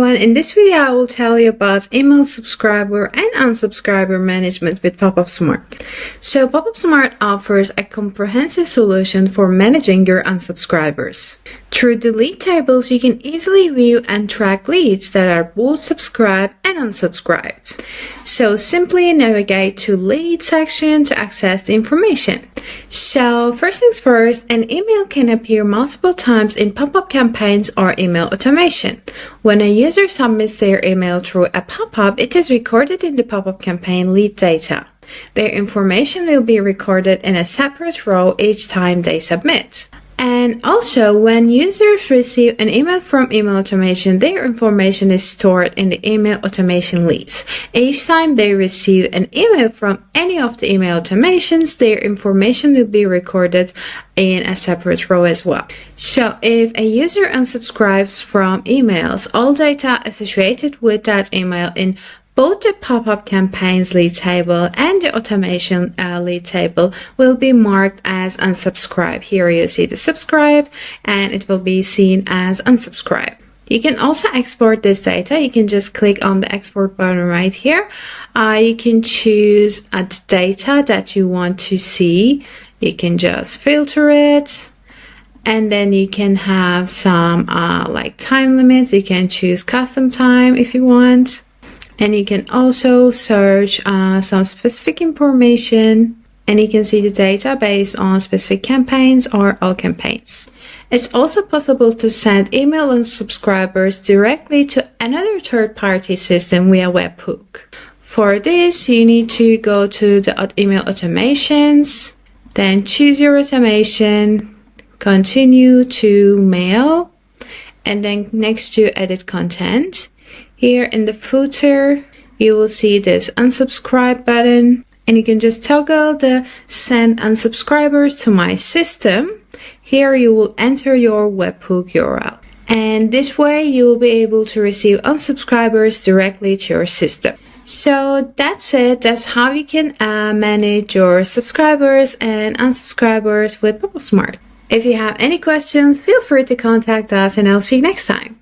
everyone, in this video I will tell you about email subscriber and unsubscriber management with Popupsmart. So Popupsmart offers a comprehensive solution for managing your unsubscribers. Through the lead tables, you can easily view and track leads that are both subscribed and unsubscribed. So simply navigate to lead section to access the information. So first things first, an email can appear multiple times in pop-up campaigns or email automation. When a user submits their email through a pop-up, it is recorded in the pop-up campaign lead data. Their information will be recorded in a separate row each time they submit. And also, when users receive an email from email automation, their information is stored in the email automation leads. Each time they receive an email from any of the email automations, their information will be recorded in a separate row as well. So if a user unsubscribes from emails, all data associated with that email in both the pop-up campaigns lead table and the automation lead table will be marked as unsubscribed. Here you see the subscribed and it will be seen as unsubscribed. You can also export this data. You can just click on the export button right here. You can choose the data that you want to see. You can just filter it. And then you can have some like time limits. You can choose custom time if you want. And you can also search some specific information, and you can see the data based on specific campaigns or all campaigns. It's also possible to send email unsubscribers directly to another third-party system via webhook. For this, you need to go to the email automations, then choose your automation, continue to mail, and then next to edit content. Here in the footer, you will see this unsubscribe button, and you can just toggle the send unsubscribers to my system. Here you will enter your webhook URL. And this way you will be able to receive unsubscribers directly to your system. So that's it. That's how you can manage your subscribers and unsubscribers with Popupsmart. If you have any questions, feel free to contact us and I'll see you next time.